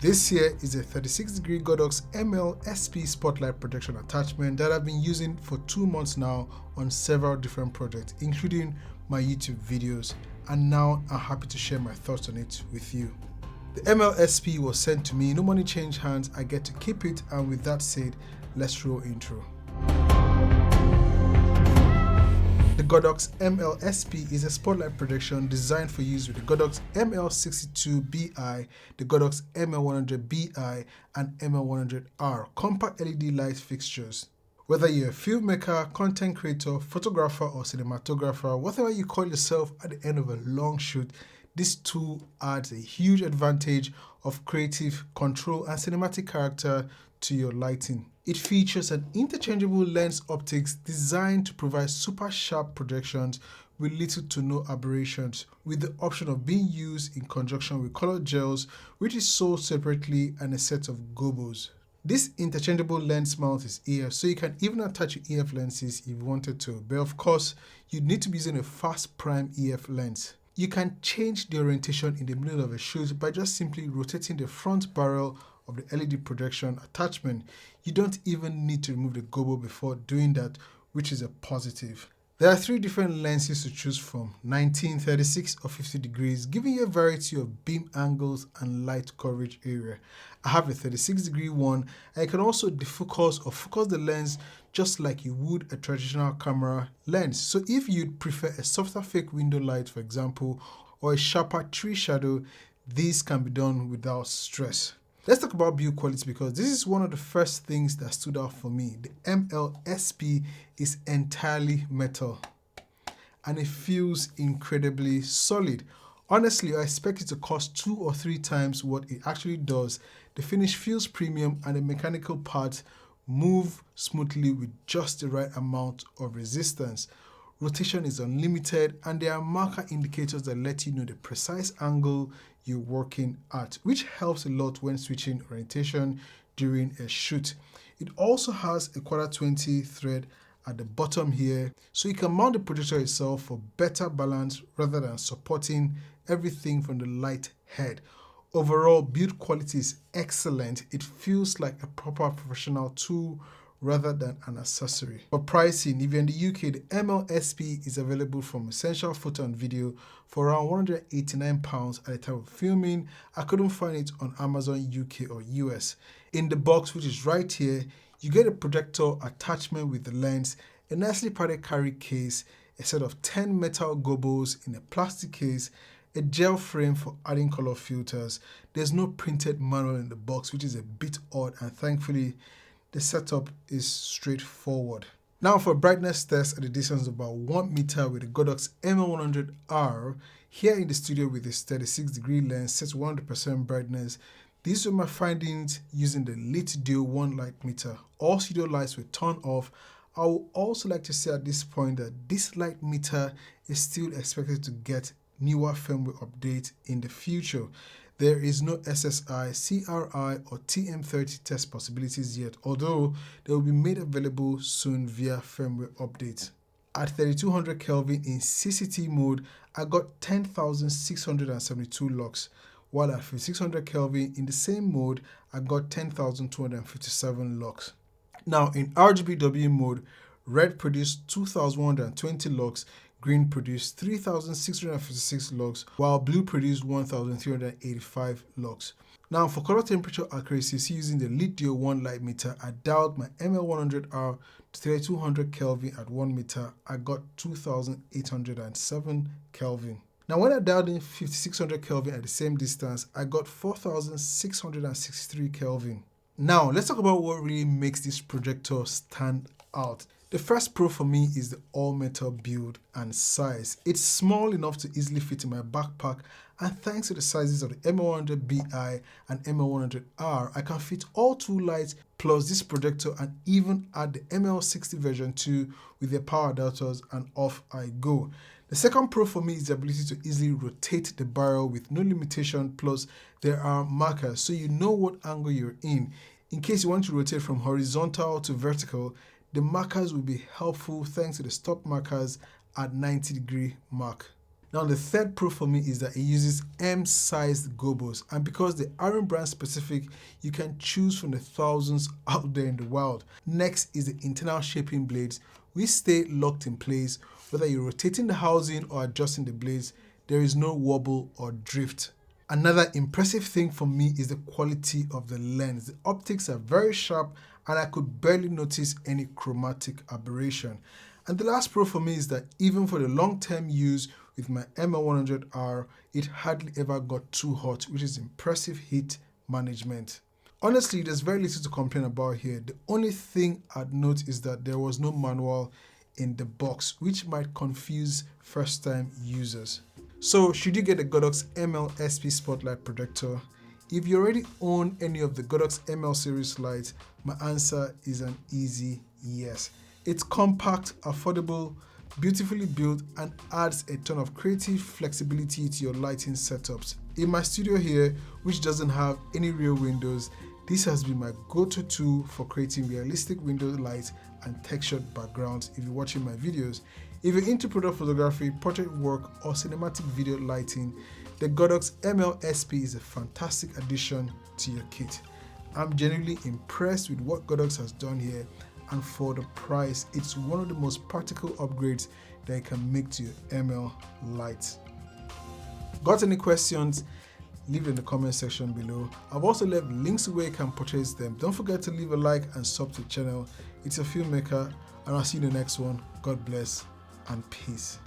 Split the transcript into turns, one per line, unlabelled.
This here is a 36-degree Godox ML-SP Spotlight Projection Attachment that I've been using for 2 months now on several different projects, including my YouTube videos, and now I'm happy to share my thoughts on it with you. The MLSP was sent to me, no money changed hands, I get to keep it, and with that said, let's roll intro. The Godox ML-SP is a spotlight projection designed for use with the Godox ML60BI, the Godox ML100BI and ML100R compact LED light fixtures. Whether you're a filmmaker, content creator, photographer or cinematographer, whatever you call yourself at the end of a long shoot, this tool adds a huge advantage of creative control and cinematic character to your lighting. It features an interchangeable lens optics designed to provide super sharp projections with little to no aberrations, with the option of being used in conjunction with color gels, which is sold separately, and a set of gobos. This interchangeable lens mount is here, so you can even attach your EF lenses if you wanted to, but of course, you'd need to be using a fast prime EF lens. You can change the orientation in the middle of a shoot by just simply rotating the front barrel of the LED projection attachment. You don't even need to remove the gobo before doing that, which is a positive. There are 3 different lenses to choose from: 19, 36 or 50 degrees, giving you a variety of beam angles and light coverage area. I have a 36-degree one, and you can also defocus or focus the lens just like you would a traditional camera lens. So if you'd prefer a softer fake window light, for example, or a sharper tree shadow, this can be done without stress. Let's talk about build quality, because this is one of the first things that stood out for me. The MLSP is entirely metal and it feels incredibly solid. Honestly, I expect it to cost 2 or 3 times what it actually does. The finish feels premium and the mechanical parts move smoothly with just the right amount of resistance. Rotation is unlimited, and there are marker indicators that let you know the precise angle you're working at, which helps a lot when switching orientation during a shoot. It also has a 1/4-20 thread at the bottom here, so you can mount the projector itself for better balance rather than supporting everything from the light head. Overall, build quality is excellent. It feels like a proper professional tool rather than an accessory. For pricing, if you're in the UK, the MLSP is available from Essential Photo and Video for around £189 at the time of filming. I couldn't find it on Amazon UK or US. In the box, which is right here, you get a projector attachment with the lens, a nicely padded carry case, a set of 10 metal gobos in a plastic case, a gel frame for adding color filters. There's no printed manual in the box, which is a bit odd, and thankfully the setup is straightforward. Now for brightness test at a distance of about 1 meter with the Godox ML100R, here in the studio with this 36-degree lens set to 100% brightness. These were my findings using the Lit Duo 1 light meter. All studio lights were turned off. I would also like to say at this point that this light meter is still expected to get newer firmware update in the future. There is no SSI, CRI or TM30 test possibilities yet, although they will be made available soon via firmware updates. At 3200 Kelvin in CCT mode, I got 10,672 lux, while at 5600 Kelvin in the same mode, I got 10,257 lux. Now in RGBW mode, red produced 2,120 lux, green produced 3,656 lux, while blue produced 1,385 lux. Now for color temperature accuracy, using the Lit Duo 1 light meter, I dialed my ML100R to 3200 Kelvin at 1 meter. I got 2,807 Kelvin. Now when I dialed in 5600 Kelvin at the same distance, I got 4,663 Kelvin. Now let's talk about what really makes this projector stand out. The first pro for me is the all-metal build and size. It's small enough to easily fit in my backpack, and thanks to the sizes of the ML100BI and ML100R, I can fit all 2 lights plus this projector and even add the ML60 version 2 with their power adapters, and off I go. The second pro for me is the ability to easily rotate the barrel with no limitation, plus there are markers so you know what angle you're in. In case you want to rotate from horizontal to vertical, the markers will be helpful thanks to the stop markers at 90-degree mark. Now the third pro for me is that it uses M-sized gobos, and because they aren't brand specific, you can choose from the thousands out there in the wild. Next is the internal shaping blades, which stay locked in place. Whether you're rotating the housing or adjusting the blades, there is no wobble or drift. Another impressive thing for me is the quality of the lens. The optics are very sharp and I could barely notice any chromatic aberration. And the last pro for me is that even for the long-term use with my ML100R, it hardly ever got too hot, which is impressive heat management. Honestly, there's very little to complain about here. The only thing I'd note is that there was no manual in the box, which might confuse first-time users. So should you get a Godox ML-SP Spotlight projector? If you already own any of the Godox ML Series lights, my answer is an easy yes. It's compact, affordable, beautifully built, and adds a ton of creative flexibility to your lighting setups. In my studio here, which doesn't have any real windows, this has been my go-to tool for creating realistic window lights and textured backgrounds if you're watching my videos. If you're into product photography, portrait work, or cinematic video lighting, the Godox ML-SP is a fantastic addition to your kit. I'm genuinely impressed with what Godox has done here, and for the price, it's one of the most practical upgrades that you can make to your ML lights. Got any questions? Leave it in the comment section below. I've also left links where you can purchase them. Don't forget to leave a like and sub to the channel. It's a Filmmaker, and I'll see you in the next one. God bless and peace.